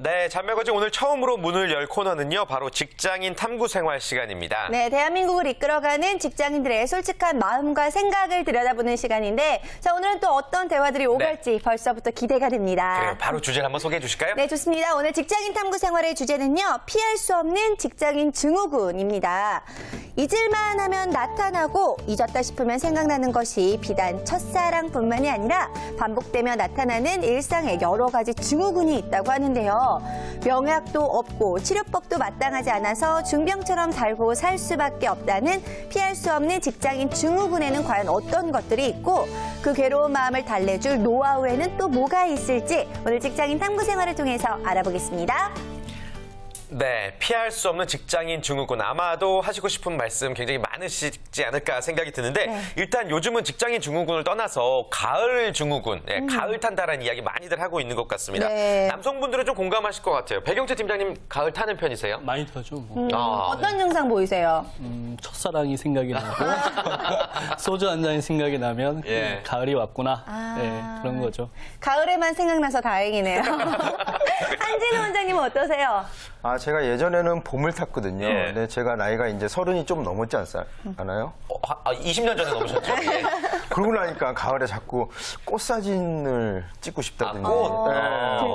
네, 잔매거진 오늘 처음으로 문을 열 코너는요, 바로 직장인 탐구 생활 시간입니다. 네, 대한민국을 이끌어가는 직장인들의 솔직한 마음과 생각을 들여다보는 시간인데, 자, 오늘은 또 어떤 대화들이 오갈지 벌써부터 기대가 됩니다. 그래요, 바로 주제를 한번 소개해 주실까요? 네, 좋습니다. 오늘 직장인 탐구 생활의 주제는요, 피할 수 없는 직장인 증후군입니다. 잊을만 하면 나타나고 잊었다 싶으면 생각나는 것이 비단 첫사랑뿐만이 아니라 반복되며 나타나는 일상에 여러 가지 증후군이 있다고 하는데요. 명약도 없고 치료법도 마땅하지 않아서 중병처럼 살고 살 수밖에 없다는 피할 수 없는 직장인 증후군에는 과연 어떤 것들이 있고 그 괴로운 마음을 달래줄 노하우에는 또 뭐가 있을지 오늘 직장인 탐구 생활을 통해서 알아보겠습니다. 네, 피할 수 없는 직장인 증후군. 아마도 하시고 싶은 말씀 굉장히 많으시지 않을까 생각이 드는데 네. 일단 요즘은 직장인 증후군을 떠나서 가을 증후군, 네, 가을 탄다라는 이야기 많이들 하고 있는 것 같습니다. 네. 남성분들은 좀 공감하실 것 같아요. 백영재 팀장님 가을 타는 편이세요? 많이 타죠. 뭐. 어떤 증상 보이세요? 첫사랑이 생각이 나고 소주 한 잔이 생각이 나면 예. 가을이 왔구나. 네, 그런 거죠. 가을에만 생각나서 다행이네요. 한진우 원장님은 어떠세요? 제가 예전에는 봄을 탔거든요. 예. 근데 제가 나이가 이제 30이 좀 넘었지 않아요? 20년 전에 넘으셨죠? 예. 그러고 나니까 가을에 자꾸 꽃 사진을 찍고 싶다든지. 꽃? 네,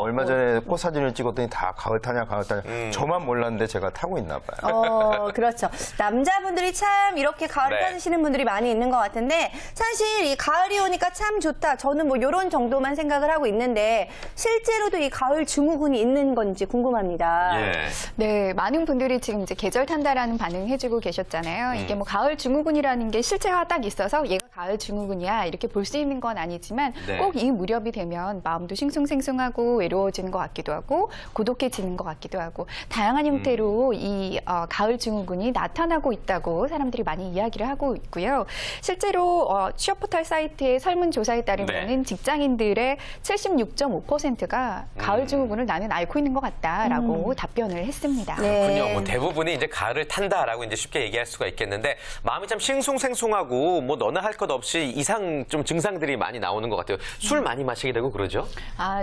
얼마 전에 꽃 사진을 찍었더니 다 가을 타냐, 가을 타냐. 저만 몰랐는데 제가 타고 있나 봐요. 그렇죠. 남자분들이 참 이렇게 가을 네. 타시는 분들이 많이 있는 것 같은데 사실 이 가을이 오니까 참 좋다. 저는 뭐 이런 정도만 생각을 하고 있는데 실제로도 이 가을 증후군이 있는 건지 궁금합니다. 예. 네, 많은 분들이 지금 이제 계절 탄다라는 반응 해주고 계셨잖아요. 이게 뭐 가을 증후군이라는 게 실체화 딱 있어서 얘가 가을 증후군이야 이렇게 볼 수 있는 건 아니지만 네. 꼭 이 무렵이 되면 마음도 싱숭생숭하고 외로워지는 것 같기도 하고 고독해지는 것 같기도 하고 다양한 형태로 이 가을 증후군이 나타나고 있다고 사람들이 많이 이야기를 하고 있고요. 실제로 취업 포털 사이트의 설문조사에 따르면 직장인들의 76.5%가 가을 증후군을 나는 앓고 있는 것 같다라고 답변을 했습니다. 그렇군요. 뭐 대부분이 이제 가을을 탄다라고 이제 쉽게 얘기할 수가 있겠는데 마음이 참 싱숭생숭하고 뭐 너나 할 것 없이 이상 좀 증상들이 많이 나오는 것 같아요. 술 많이 마시게 되고 그러죠?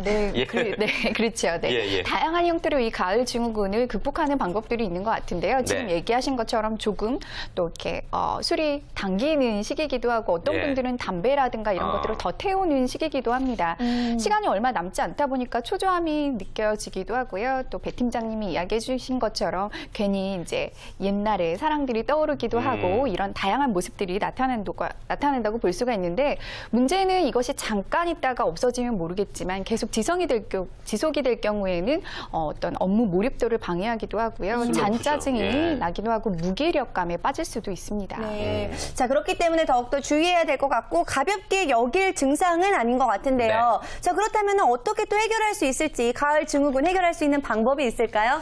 네, 예. 네, 그렇죠. 네. 예, 예. 다양한 형태로 이 가을 증후군을 극복하는 방법들이 있는 것 같은데요. 지금 네. 얘기하신 것처럼 조금 또 이렇게 술이 당기는 시기이기도 하고 어떤 예. 분들은 담배라든가 이런 것들을 더 태우는 시기이기도 합니다. 시간이 얼마 남지 않다 보니까 초조함이 느껴지기도 하고요. 또 배 팀장님이 이야기해 주신 것처럼 괜히 이제 옛날에 사랑들이 떠오르기도 하고 이런 다양한 모습들이 나타난다고 볼 수가 있는데 문제는 이것이 잠깐 있다가 없어지면 모르겠지만 계속 지속이 될 경우에는 어떤 업무 몰입도를 방해하기도 하고요. 잔짜증이 예. 나기도 하고 무기력감에 빠질 수도 있습니다. 네. 자, 그렇기 때문에 더욱더 주의해야 될 것 같고 가볍게 여길 증상은 아닌 것 같은데요. 자, 그렇다면 어떻게 또 해결할 수 있을지 가을 증후군 해결할 수 있는 방법이 있을까요?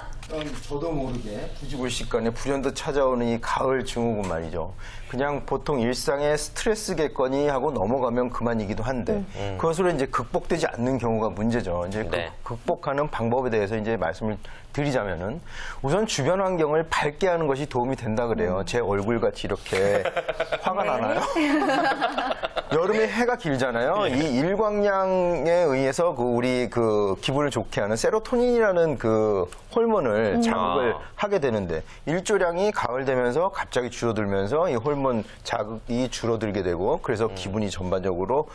저도 모르게 뒤집을식간에 불현듯 찾아오는 이 가을 증후군 말이죠. 그냥 보통 일상의 스트레스겠거니 하고 넘어가면 그만이기도 한데 그것으로 이제 극복되지 않는 경우가 문제죠. 이제 네. 극복하는 방법에 대해서 이제 말씀을 드리자면은 우선 주변 환경을 밝게 하는 것이 도움이 된다 그래요. 제 얼굴 같이 이렇게 화가 나나요? 여름에 해가 길잖아요. 이 일광량에 의해서 우리 기분을 좋게 하는 세로토닌이라는 호르몬을 자극을 하게 되는데 일조량이 가을 되면서 갑자기 줄어들면서 이 호르몬 자극이 줄어들게 되고 그래서 기분이 전반적으로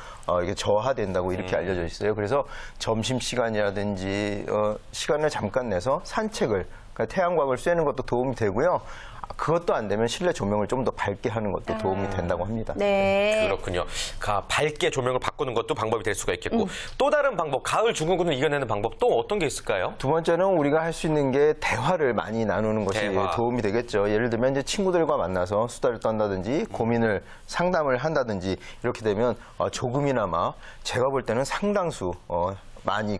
이게 저하된다고 이렇게 알려져 있어요. 그래서 점심 시간이라든지 시간을 잠깐 내서 산책을 그러니까 태양광을 쐬는 것도 도움이 되고요. 그것도 안 되면 실내 조명을 좀 더 밝게 하는 것도 도움이 된다고 합니다. 네. 그렇군요. 밝게 조명을 바꾸는 것도 방법이 될 수가 있겠고 또 다른 방법, 가을 증후군을 이겨내는 방법 또 어떤 게 있을까요? 두 번째는 우리가 할 수 있는 게 대화를 많이 나누는 것이 대화. 도움이 되겠죠. 예를 들면 이제 친구들과 만나서 수다를 떤다든지 고민을 상담을 한다든지 이렇게 되면 조금이나마 제가 볼 때는 상당수 많이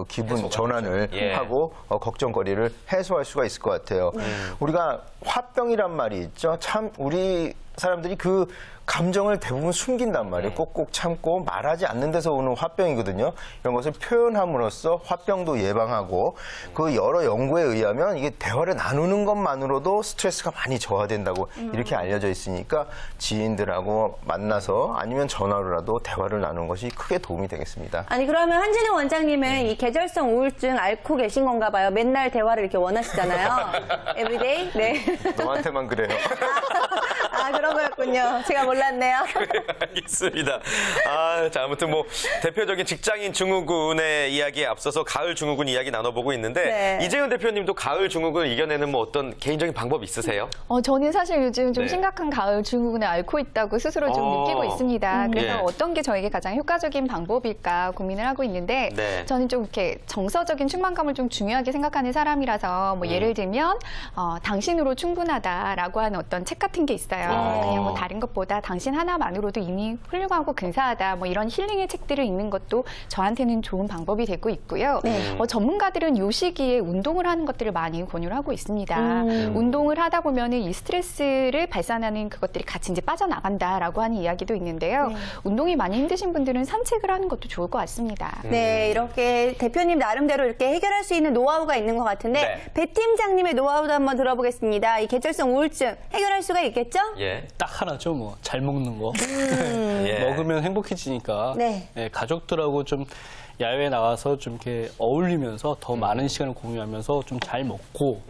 기분 전환을 예. 하고 걱정거리를 해소할 수가 있을 것 같아요. 우리가 화병이란 말이 있죠. 참 우리 사람들이 그 감정을 대부분 숨긴단 말이에요. 꼭꼭 참고 말하지 않는 데서 오는 화병이거든요. 이런 것을 표현함으로써 화병도 예방하고 그 여러 연구에 의하면 이게 대화를 나누는 것만으로도 스트레스가 많이 저하된다고 이렇게 알려져 있으니까 지인들하고 만나서 아니면 전화로라도 대화를 나누는 것이 크게 도움이 되겠습니다. 아니 그러면 한진웅 원장님은 이 계절성 우울증 앓고 계신 건가 봐요. 맨날 대화를 이렇게 원하시잖아요. Everyday? 네. 너한테만 그래요. 아 그런 거였군요. 제가 몰랐네요. 알겠습니다. 자, 아무튼 뭐 대표적인 직장인 증후군의 이야기에 앞서서 가을 증후군 이야기 나눠보고 있는데 네. 이재은 대표님도 가을 증후군을 이겨내는 뭐 어떤 개인적인 방법 있으세요? 저는 사실 요즘 좀 네. 심각한 가을 증후군을 앓고 있다고 스스로 좀 느끼고 있습니다. 그래서 예. 어떤 게 저에게 가장 효과적인 방법일까 고민을 하고 있는데 네. 저는 좀 이렇게 정서적인 충만감을 좀 중요하게 생각하는 사람이라서 뭐 예를 들면 당신으로 충분하다라고 하는 어떤 책 같은 게 있어요. 그냥 뭐 다른 것보다 당신 하나만으로도 이미 훌륭하고 근사하다 뭐 이런 힐링의 책들을 읽는 것도 저한테는 좋은 방법이 되고 있고요. 전문가들은 이 시기에 운동을 하는 것들을 많이 권유를 하고 있습니다. 운동을 하다 보면은 이 스트레스를 발산하는 그것들이 같이 이제 빠져나간다라고 하는 이야기도 있는데요. 운동이 많이 힘드신 분들은 산책을 하는 것도 좋을 것 같습니다. 네, 이렇게 대표님 나름대로 이렇게 해결할 수 있는 노하우가 있는 것 같은데 네. 배 팀장님의 노하우도 한번 들어보겠습니다. 이 계절성 우울증 해결할 수가 있겠죠? 예. 딱 하나죠, 뭐. 잘 먹는 거. 예. 먹으면 행복해지니까. 네. 가족들하고 좀 야외에 나가서 좀 이렇게 어울리면서 더 많은 시간을 공유하면서 좀 잘 먹고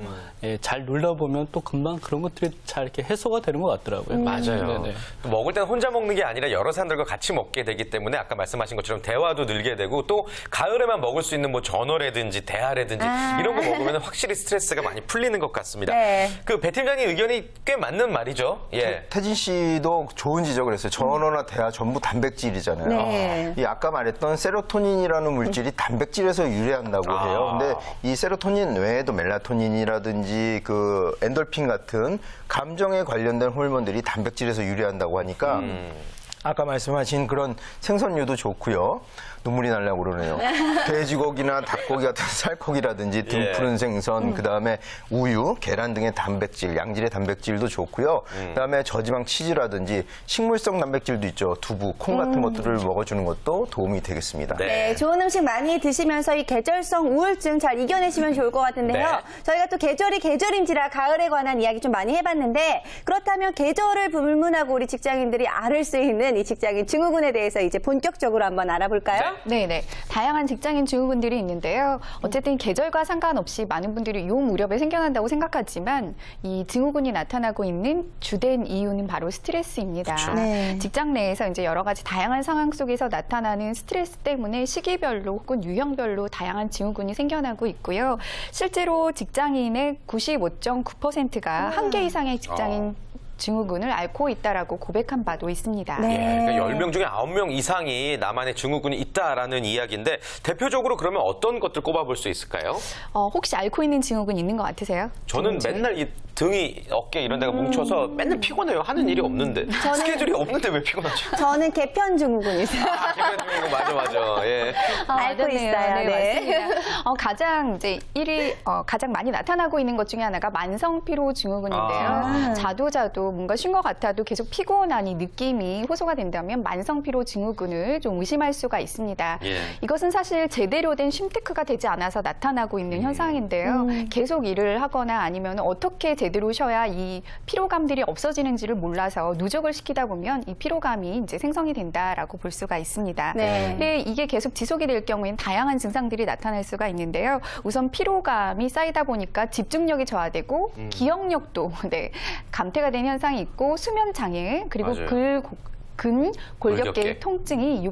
잘 놀다 보면 또 금방 그런 것들이 잘 이렇게 해소가 되는 것 같더라고요. 맞아요. 네네. 또 먹을 때는 혼자 먹는 게 아니라 여러 사람들과 같이 먹게 되기 때문에 아까 말씀하신 것처럼 대화도 늘게 되고 또 가을에만 먹을 수 있는 뭐 전어라든지 대하라든지 이런 거 먹으면 확실히 스트레스가 많이 풀리는 것 같습니다. 네. 그 배 팀장님 의견이 꽤 맞는 말이죠. 예. 태진 씨도 좋은 지적을 했어요. 전어나 대하 전부 단백질이잖아요. 네. 이 아까 말했던 세로토닌이라는 물질이 단백질에서 유래한다고 해요. 근데 이 세로토닌 외에도 멜라토닌이라든지 그 엔돌핀 같은 감정에 관련된 호르몬들이 단백질에서 유래한다고 하니까 아까 말씀하신 그런 생선류도 좋고요. 눈물이 나려고 그러네요. 돼지고기나 닭고기 같은 살코기라든지 등 푸른 생선, 그다음에 우유, 계란 등의 단백질, 양질의 단백질도 좋고요. 그다음에 저지방 치즈라든지 식물성 단백질도 있죠. 두부, 콩 같은 것들을 먹어주는 것도 도움이 되겠습니다. 네, 좋은 음식 많이 드시면서 이 계절성 우울증 잘 이겨내시면 좋을 것 같은데요. 네. 저희가 또 계절이 계절인지라 가을에 관한 이야기 좀 많이 해봤는데 그렇다면 계절을 불문하고 우리 직장인들이 앓을 수 있는 이 직장인 증후군에 대해서 이제 본격적으로 한번 알아볼까요? 네네. 다양한 직장인 증후군들이 있는데요. 어쨌든 계절과 상관없이 많은 분들이 요 무렵에 생겨난다고 생각하지만 이 증후군이 나타나고 있는 주된 이유는 바로 스트레스입니다. 네. 직장 내에서 이제 여러 가지 다양한 상황 속에서 나타나는 스트레스 때문에 시기별로 혹은 유형별로 다양한 증후군이 생겨나고 있고요. 실제로 직장인의 95.9%가 한 개 이상의 직장인 증후군을 앓고 있다라고 고백한 바도 있습니다. 네. 예, 그러니까 10명 중에 9명 이상이 나만의 증후군이 있다라는 이야기인데 대표적으로 그러면 어떤 것들 꼽아볼 수 있을까요? 혹시 앓고 있는 증후군 있는 것 같으세요? 저는 맨날 이 등이 어깨 이런 데가 뭉쳐서 맨날 피곤해요. 하는 일이 없는데. 스케줄이 없는데 왜 피곤하죠? 저는 개편 증후군이 있어요. 기분 중이고 맞아. 예. 앓고 맞았네요. 있어요. 네. 맞습니다. 가장 이제 가장 많이 나타나고 있는 것 중에 하나가 만성 피로 증후군인데요. 자도 뭔가 쉰 것 같아도 계속 피곤한 이 느낌이 호소가 된다면 만성 피로 증후군을 좀 의심할 수가 있습니다. 예. 이것은 사실 제대로 된 쉼테크가 되지 않아서 나타나고 있는 현상인데요. 계속 일을 하거나 아니면 어떻게 제대로 쉬어야 이 피로감들이 없어지는지를 몰라서 누적을 시키다 보면 이 피로감이 이제 생성이 된다라고 볼 수가 있습니다. 네. 근데 이게 계속 지속이 될 경우에는 다양한 증상들이 나타날 수가 있는데요. 우선 피로감이 쌓이다 보니까 집중력이 저하되고 기억력도 감퇴가 되는 현상이 있고 수면 장애 그리고 맞아요. 골격계의 골격계. 통증이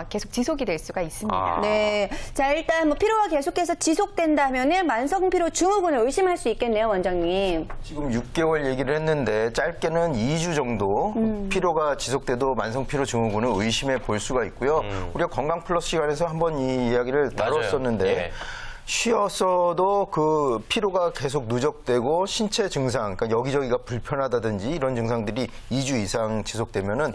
계속 지속이 될 수가 있습니다. 네. 자, 일단 뭐 피로가 계속해서 지속된다면은 만성 피로 증후군을 의심할 수 있겠네요, 원장님. 지금 6개월 얘기를 했는데 짧게는 2주 정도 피로가 지속돼도 만성 피로 증후군을 의심해 볼 수가 있고요. 우리가 건강 플러스 시간에서 한번 이 이야기를 맞아요. 다뤘었는데 예. 쉬었어도 그 피로가 계속 누적되고 신체 증상, 그러니까 여기저기가 불편하다든지 이런 증상들이 2주 이상 지속되면은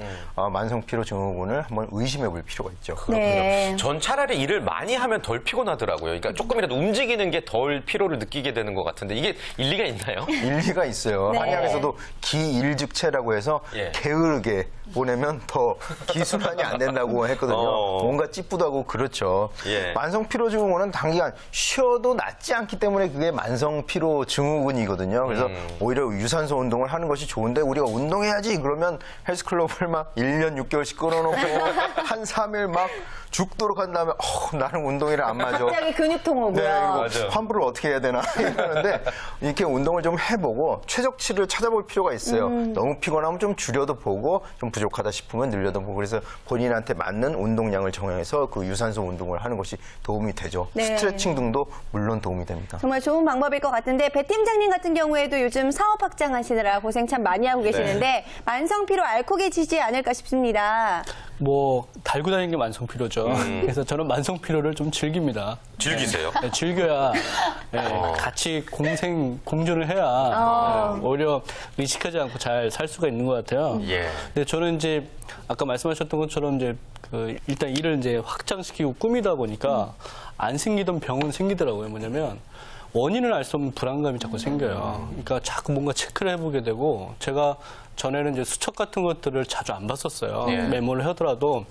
만성 피로 증후군을 한번 의심해 볼 필요가 있죠. 네. 전 차라리 일을 많이 하면 덜 피곤하더라고요. 그러니까 조금이라도 움직이는 게 덜 피로를 느끼게 되는 것 같은데 이게 일리가 있나요? 일리가 있어요. 네. 한의학에서도 기일즉체라고 해서 예. 게으르게 보내면 더 기순환이 안 된다고 했거든요. 뭔가 찌뿌다고 그렇죠. 예. 만성 피로 증후군은 단기간 쉬어도 낫지 않기 때문에 그게 만성 피로 증후군이거든요. 그래서 오히려 유산소 운동을 하는 것이 좋은데 우리가 운동해야지 그러면 헬스클럽을 막 1년 6개월씩 끊어놓고 한 3일 막 죽도록 한 다음에 나는 운동이랑 안 맞아. 갑자기 근육통 오고요. 네, 이거 맞아요. 환불을 어떻게 해야 되나 이러는데 이렇게 운동을 좀 해보고 최적치를 찾아볼 필요가 있어요. 너무 피곤하면 좀 줄여도 보고 좀 부족하다 싶으면 늘려도 보고 그래서 본인한테 맞는 운동량을 정해서 그 유산소 운동을 하는 것이 도움이 되죠. 네. 스트레칭 등도 물론 도움이 됩니다. 정말 좋은 방법일 것 같은데 배 팀장님 같은 경우에도 요즘 사업 확장하시느라 고생 참 많이 하고 계시는데 만성 피로 앓고 계시지 않을까 싶습니다. 뭐 달고 다니는 게 만성 피로죠. 그래서 저는 만성 피로를 좀 즐깁니다. 즐기세요? 네, 즐겨야 같이 공존을 해야 오히려 의식하지 않고 잘 살 수가 있는 것 같아요. 예. 근데 저는 이제 아까 말씀하셨던 것처럼 이제 일단 일을 이제 확장시키고 꾸미다 보니까 안 생기던 병은 생기더라고요. 뭐냐면 원인을 알 수 없는 불안감이 자꾸 생겨요. 그러니까 자꾸 뭔가 체크를 해보게 되고 제가 전에는 이제 수첩 같은 것들을 자주 안 봤었어요. 예. 메모를 하더라도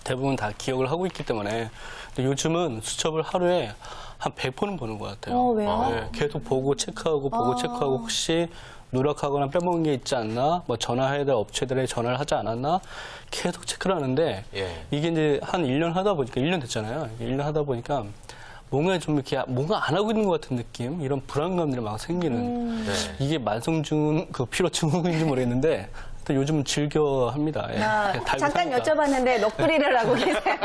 대부분 다 기억을 하고 있기 때문에. 근데 요즘은 수첩을 하루에 한 100번은 보는 것 같아요. 왜요? 네, 계속 보고 체크하고 보고 체크하고 혹시 누락하거나 빼먹은 게 있지 않나, 뭐 전화해야 될 업체들에 전화를 하지 않았나 계속 체크를 하는데 예. 이게 이제 한 1년 하다 보니까 1년 됐잖아요. 1년 하다 보니까 뭔가 좀 이렇게 뭔가 안 하고 있는 것 같은 느낌, 이런 불안감들이 막 생기는 네. 이게 만성증 그 피로 증후군인지 모르겠는데 또 요즘은 즐겨 합니다. 예. 그냥 달고 잠깐 사니까. 여쭤봤는데 넋두리를 하고 계세요.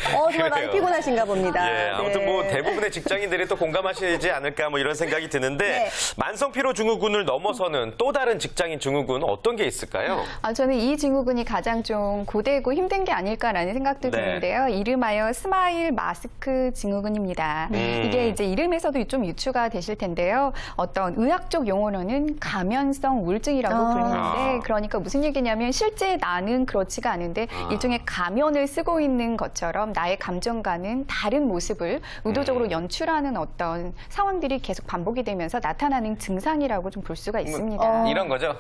정말 많이 그래요. 피곤하신가 봅니다. 예, 아무튼 네. 뭐 대부분의 직장인들이 또 공감하시지 않을까 뭐 이런 생각이 드는데 네. 만성 피로 증후군을 넘어서는 또 다른 직장인 증후군 어떤 게 있을까요? 저는 이 증후군이 가장 좀 고되고 힘든 게 아닐까라는 생각도 네. 드는데요. 이름하여 스마일 마스크 증후군입니다. 이게 이제 이름에서도 좀 유추가 되실 텐데요. 어떤 의학적 용어로는 가면성 우울증이라고 부르는데 그러니까 무슨 얘기냐면 실제 나는 그렇지가 않은데 일종의 가면을 쓰고 있는 것처럼 나의 감정과는 다른 모습을 의도적으로 연출하는 어떤 상황들이 계속 반복이 되면서 나타나는 증상이라고 좀 볼 수가 있습니다. 이런 거죠?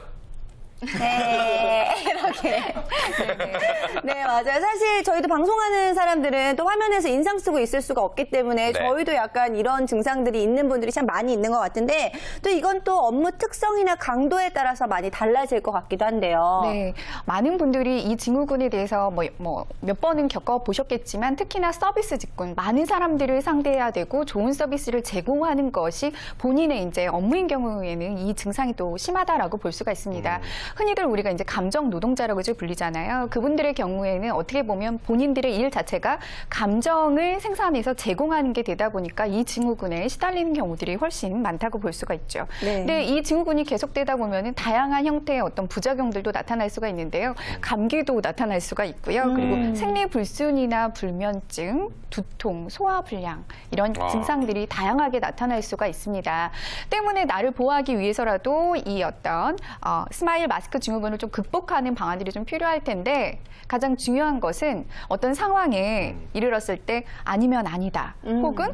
네, 이렇게. 네, 맞아요. 사실 저희도 방송하는 사람들은 또 화면에서 인상 쓰고 있을 수가 없기 때문에 네. 저희도 약간 이런 증상들이 있는 분들이 참 많이 있는 것 같은데 또 이건 또 업무 특성이나 강도에 따라서 많이 달라질 것 같기도 한데요. 네, 많은 분들이 이 증후군에 대해서 몇 번은 겪어보셨겠지만 특히나 서비스 직군, 많은 사람들을 상대해야 되고 좋은 서비스를 제공하는 것이 본인의 이제 업무인 경우에는 이 증상이 또 심하다라고 볼 수가 있습니다. 흔히들 우리가 이제 감정 노동자라고 불리잖아요. 그분들의 경우에는 어떻게 보면 본인들의 일 자체가 감정을 생산해서 제공하는 게 되다 보니까 이 증후군에 시달리는 경우들이 훨씬 많다고 볼 수가 있죠. 네. 근데 이 증후군이 계속되다 보면은 다양한 형태의 어떤 부작용들도 나타날 수가 있는데요. 감기도 나타날 수가 있고요. 그리고 생리 불순이나 불면증, 두통, 소화불량 이런 증상들이 다양하게 나타날 수가 있습니다. 때문에 나를 보호하기 위해서라도 이 어떤 스마일 마스크 증후군을 좀 극복하는 방안들이 좀 필요할 텐데 가장 중요한 것은 어떤 상황에 이르렀을 때 아니면 아니다 혹은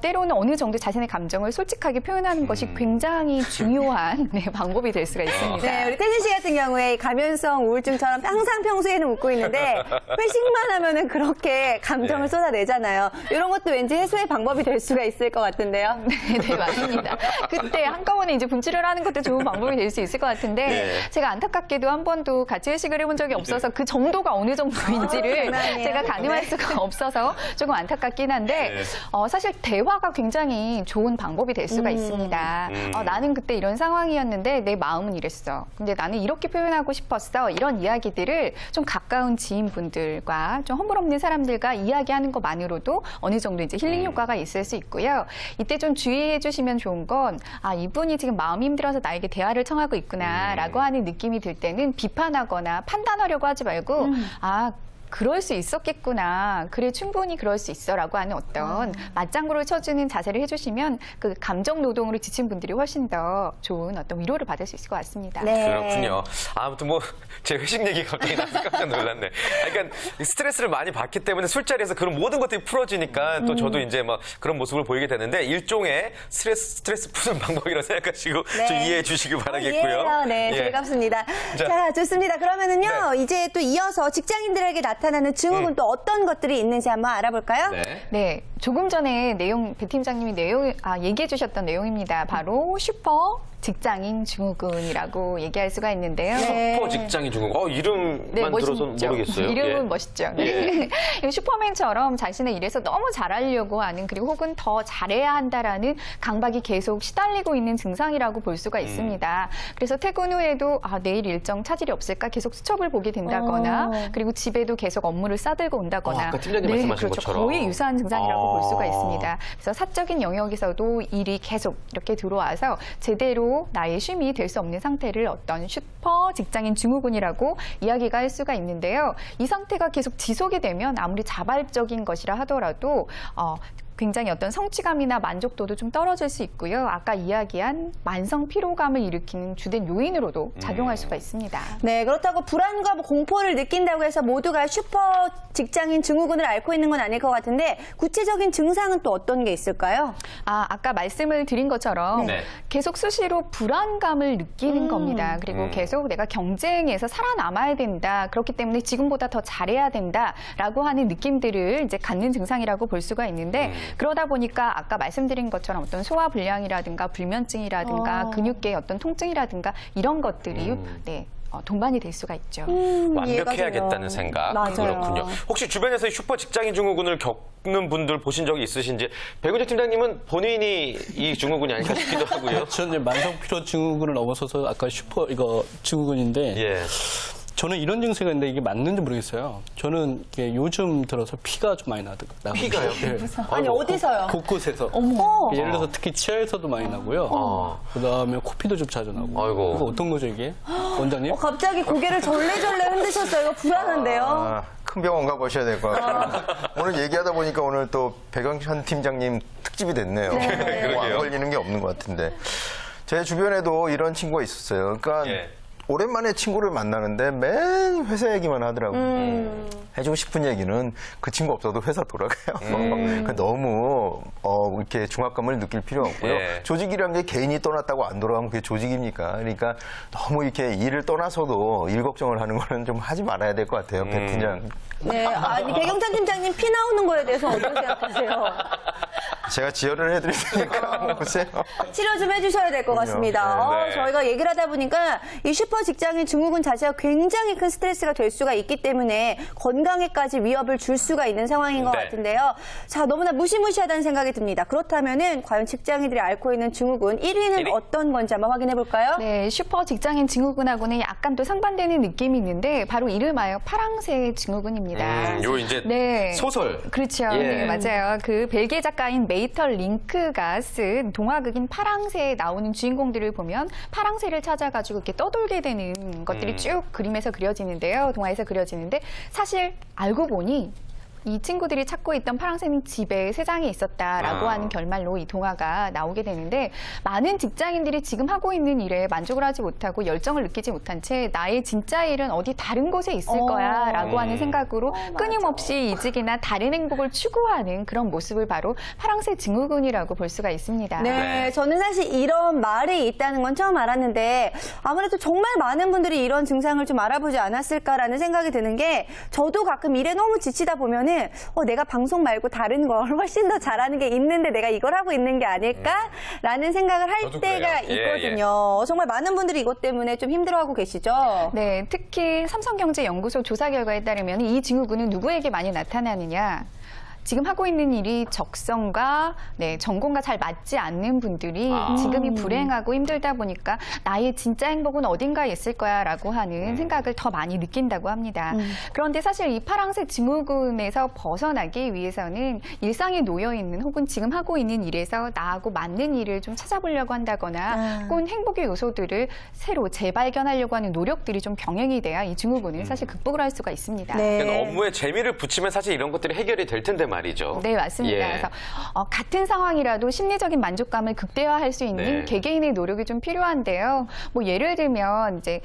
때로는 어느 정도 자신의 감정을 솔직하게 표현하는 것이 굉장히 중요한 방법이 될 수가 있습니다. 네, 우리 태진 씨 같은 경우에 가면성 우울증처럼 항상 평소에는 웃고 있는데 회식만 하면은 그렇게 감정을 쏟아내잖아요. 이런 것도 왠지 해소의 방법이 될 수가 있을 것 같은데요. 네, 맞습니다. 그때 한꺼번에 이제 분칠을 하는 것도 좋은 방법이 될 수 있을 것 같은데 네. 제가 안타깝게도 한 번도 같이 회식을 해본 적이 없어서 그 정도가 어느 정도인지를 장난이에요. 제가 가늠할 수가 없어서 조금 안타깝긴 한데 네. 사실 대화가 굉장히 좋은 방법이 될 수가 있습니다. 나는 그때 이런 상황이었는데 내 마음은 이랬어. 근데 나는 이렇게 표현하고 싶었어. 이런 이야기들을 좀 가까운 지인분들과 좀 허물없는 사람들과 이야기하는 것만으로도 어느 정도 이제 힐링 효과가 있을 수 있고요. 이때 좀 주의해 주시면 좋은 건 이분이 지금 마음이 힘들어서 나에게 대화를 청하고 있구나라고 하는 느낌이 들 때는 비판하거나 판단하려고 하지 말고 그럴 수 있었겠구나. 그래, 충분히 그럴 수 있어라고 하는 어떤 맞장구를 쳐주는 자세를 해주시면 그 감정 노동으로 지친 분들이 훨씬 더 좋은 어떤 위로를 받을 수 있을 것 같습니다. 네. 그렇군요. 아무튼 뭐 제 회식 얘기 갑자기 나서 깜짝 놀랐네. 그러니까 스트레스를 많이 받기 때문에 술자리에서 그런 모든 것들이 풀어지니까 또 저도 이제 막 그런 모습을 보이게 되는데 일종의 스트레스 푸는 방법이라고 생각하시고 네. 좀 이해해 주시기 바라겠고요. 이해해요. 네, 예. 즐겁습니다. 자. 자, 좋습니다. 그러면은요, 네. 이제 또 이어서 직장인들에게 나타나는 증후군 또 어떤 것들이 있는지 한번 알아볼까요? 네. 네, 조금 전에 배 팀장님이 얘기해 주셨던 내용입니다. 바로 슈퍼 직장인 증후군이라고 얘기할 수가 있는데요. 네. 슈퍼 직장인 중국. 이름만 들어서 멋있죠. 모르겠어요. 이름은 예. 멋있죠. 네. 슈퍼맨처럼 자신의 일에서 너무 잘하려고 하는 그리고 혹은 더 잘해야 한다라는 강박이 계속 시달리고 있는 증상이라고 볼 수가 있습니다. 그래서 퇴근 후에도 내일 일정 차질이 없을까 계속 수첩을 보게 된다거나 그리고 집에도 계속 업무를 싸들고 온다거나 아까 팀장님 말씀하신 그렇죠. 것처럼. 거의 유사한 증상이라고 볼 수가 있습니다. 그래서 사적인 영역에서도 일이 계속 이렇게 들어와서 제대로 나의 쉼이 될 수 없는 상태를 어떤 슈퍼 직장인 증후군이라고 이야기가 할 수가 있는데요. 이 상태가 계속 지속이 되면 아무리 자발적인 것이라 하더라도 굉장히 어떤 성취감이나 만족도도 좀 떨어질 수 있고요. 아까 이야기한 만성 피로감을 일으키는 주된 요인으로도 작용할 수가 있습니다. 네, 그렇다고 불안과 공포를 느낀다고 해서 모두가 슈퍼 직장인 증후군을 앓고 있는 건 아닐 것 같은데 구체적인 증상은 또 어떤 게 있을까요? 아까 말씀을 드린 것처럼 네. 계속 수시로 불안감을 느끼는 겁니다. 그리고 계속 내가 경쟁에서 살아남아야 된다. 그렇기 때문에 지금보다 더 잘해야 된다라고 하는 느낌들을 이제 갖는 증상이라고 볼 수가 있는데 그러다 보니까 아까 말씀드린 것처럼 어떤 소화불량이라든가 불면증이라든가 근육계의 어떤 통증이라든가 이런 것들이 동반이 될 수가 있죠. 이해가 완벽해야겠다는 돼요. 생각. 맞아요. 그렇군요. 혹시 주변에서 슈퍼 직장인 증후군을 겪는 분들 보신 적이 있으신지 백은재 팀장님은 본인이 이 증후군이 아닐까 싶기도 하고요. 저는 이제 만성 피로 증후군을 넘어서서 아까 슈퍼 증후군인데 예. 저는 이런 증세가 있는데 이게 맞는지 모르겠어요. 저는 이게 요즘 들어서 피가 좀 많이 나거든요. 피가요? 아니, 어디서요? 곳곳에서. 어머. 예를 들어서 특히 치아에서도 많이 나고요. 그다음에 코피도 좀 자주 나고. 아이고. 이거 어떤 거죠 이게? 원장님? 갑자기 고개를 절레절레 흔드셨어요. 이거 불안한데요? 큰 병원 가보셔야 될 것 같아요. 오늘 얘기하다 보니까 오늘 또 백영현 팀장님 특집이 됐네요. 뭐안 걸리는 게 없는 것 같은데. 제 주변에도 이런 친구가 있었어요. 그러니까 예. 오랜만에 친구를 만나는데 맨 회사 얘기만 하더라고요. 해주고 싶은 얘기는 그 친구 없어도 회사 돌아가요. 그러니까 너무 이렇게 중압감을 느낄 필요 없고요. 예. 조직이라는 게 개인이 떠났다고 안 돌아가면 그게 조직입니까? 그러니까 너무 이렇게 일을 떠나서도 일 걱정을 하는 거는 좀 하지 말아야 될 것 같아요. 백 팀장. 네, 아니 백영찬 팀장님 피 나오는 거에 대해서 어떻게 생각하세요? 제가 지혈을 해드릴 테니까 오세요. 치료 좀 해주셔야 될 것 같습니다. 네. 저희가 얘기를 하다 보니까 이 슈퍼 직장인 증후군 자체가 굉장히 큰 스트레스가 될 수가 있기 때문에 건강에까지 위협을 줄 수가 있는 상황인 것 네. 같은데요. 자, 너무나 무시무시하다는 생각이 듭니다. 그렇다면은 과연 직장인들이 앓고 있는 증후군 1위는 1위? 어떤 건지 한번 확인해 볼까요? 네, 슈퍼 직장인 증후군하고는 약간 또 상반되는 느낌이 있는데 바로 이름하여 파랑새 증후군입니다. 요 이제 네. 소설. 그렇죠. 예. 네, 맞아요. 그 벨기에 작가인 메이털 링크가 쓴 동화극인 파랑새에 나오는 주인공들을 보면 파랑새를 찾아가지고 이렇게 떠돌게 되는 것들이 쭉 그림에서 그려지는데요. 동화에서 그려지는데 사실 알고 보니 이 친구들이 찾고 있던 파랑새는 집에 세 장이 있었다라고 하는 결말로 이 동화가 나오게 되는데 많은 직장인들이 지금 하고 있는 일에 만족을 하지 못하고 열정을 느끼지 못한 채 나의 진짜 일은 어디 다른 곳에 있을 거야라고 하는 생각으로 끊임없이 이직이나 다른 행복을 추구하는 그런 모습을 바로 파랑새 증후군이라고 볼 수가 있습니다. 네, 저는 사실 이런 말이 있다는 건 처음 알았는데 아무래도 정말 많은 분들이 이런 증상을 좀 알아보지 않았을까라는 생각이 드는 게 저도 가끔 일에 너무 지치다 보면은 내가 방송 말고 다른 걸 훨씬 더 잘하는 게 있는데 내가 이걸 하고 있는 게 아닐까라는 생각을 할 저도 때가 그래요. 예, 있거든요. 정말 많은 분들이 이것 때문에 좀 힘들어하고 계시죠? 네, 특히 삼성경제연구소 조사 결과에 따르면 이 증후군은 누구에게 많이 나타나느냐? 지금 하고 있는 일이 적성과 전공과 잘 맞지 않는 분들이 지금이 불행하고 힘들다 보니까 나의 진짜 행복은 어딘가에 있을 거야라고 하는 생각을 더 많이 느낀다고 합니다. 그런데 사실 이 파랑새 증후군에서 벗어나기 위해서는 일상에 놓여 있는 혹은 지금 하고 있는 일에서 나하고 맞는 일을 좀 찾아보려고 한다거나 혹은 행복의 요소들을 새로 재발견하려고 하는 노력들이 좀 병행이 돼야 이 증후군을 사실 극복을 할 수가 있습니다. 그러니까 업무에 재미를 붙이면 사실 이런 것들이 해결이 될 텐데 말이죠. 네, 맞습니다. 예. 그래서 같은 상황이라도 심리적인 만족감을 극대화할 수 있는 네. 개개인의 노력이 좀 필요한데요. 뭐 예를 들면 이제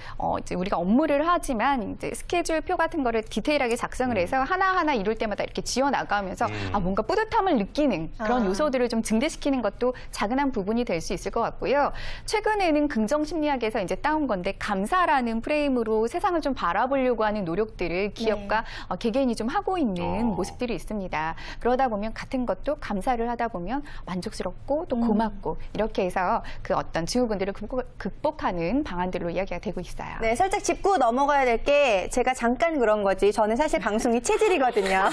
우리가 업무를 하지만 이제 스케줄표 같은 거를 디테일하게 작성을 해서 하나하나 이룰 때마다 이렇게 지어 나가면서 뭔가 뿌듯함을 느끼는 그런 요소들을 좀 증대시키는 것도 작은 한 부분이 될 수 있을 것 같고요. 최근에는 긍정 심리학에서 이제 따온 건데 감사라는 프레임으로 세상을 좀 바라보려고 하는 노력들을 기업과 개개인이 좀 하고 있는 모습들이 있습니다. 그러다 보면 같은 것도 감사를 하다 보면 만족스럽고 또 고맙고 이렇게 해서 그 어떤 증후군들을 극복하는 방안들로 이야기가 되고 있어요. 네, 살짝 짚고 넘어가야 될 게 제가 잠깐 그런 거지. 저는 사실 방송이 체질이거든요.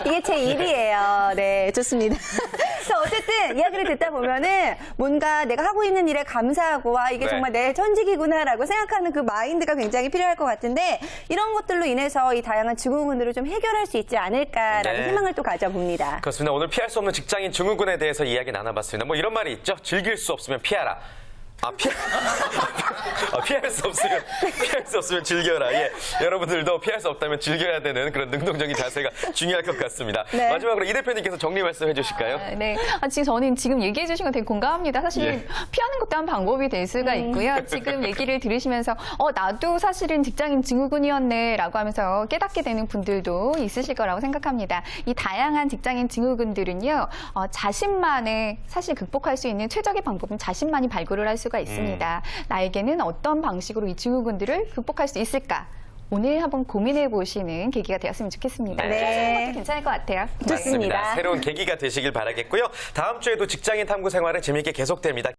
이게 제 일이에요. 네, 좋습니다. 그래서 어쨌든 이야기를 듣다 보면은 뭔가 내가 하고 있는 일에 감사하고 와 이게 네. 정말 내 천직이구나라고 생각하는 그 마인드가 굉장히 필요할 것 같은데 이런 것들로 인해서 이 다양한 증후군들을 좀 해결할 수 있지 않을까라는 네. 희망을 또 가져봅니다. 그렇습니다. 오늘 피할 수 없는 직장인 증후군에 대해서 이야기 나눠봤습니다. 뭐 이런 말이 있죠. 즐길 수 없으면 피하라. 피할 수 없으면 즐겨라. 예. 여러분들도 피할 수 없다면 즐겨야 되는 그런 능동적인 자세가 중요할 것 같습니다. 네. 마지막으로 이 대표님께서 정리 말씀해 주실까요? 네. 저는 지금 얘기해 주신 거 되게 공감합니다. 사실 예. 피하는 것도 한 방법이 될 수가 있고요. 지금 얘기를 들으시면서 나도 사실은 직장인 증후군이었네라고 하면서 깨닫게 되는 분들도 있으실 거라고 생각합니다. 이 다양한 직장인 증후군들은요. 자신만의 사실 극복할 수 있는 최적의 방법은 자신만이 발굴을 할 수가 있습니다. 나에게는 어떤 방식으로 이 증후군들을 극복할 수 있을까? 오늘 한번 고민해 보시는 계기가 되었으면 좋겠습니다. 네. 피하시는 것도 괜찮을 것 같아요. 좋습니다. 새로운 계기가 되시길 바라겠고요. 다음 주에도 직장인 탐구 생활은 재미있게 계속됩니다.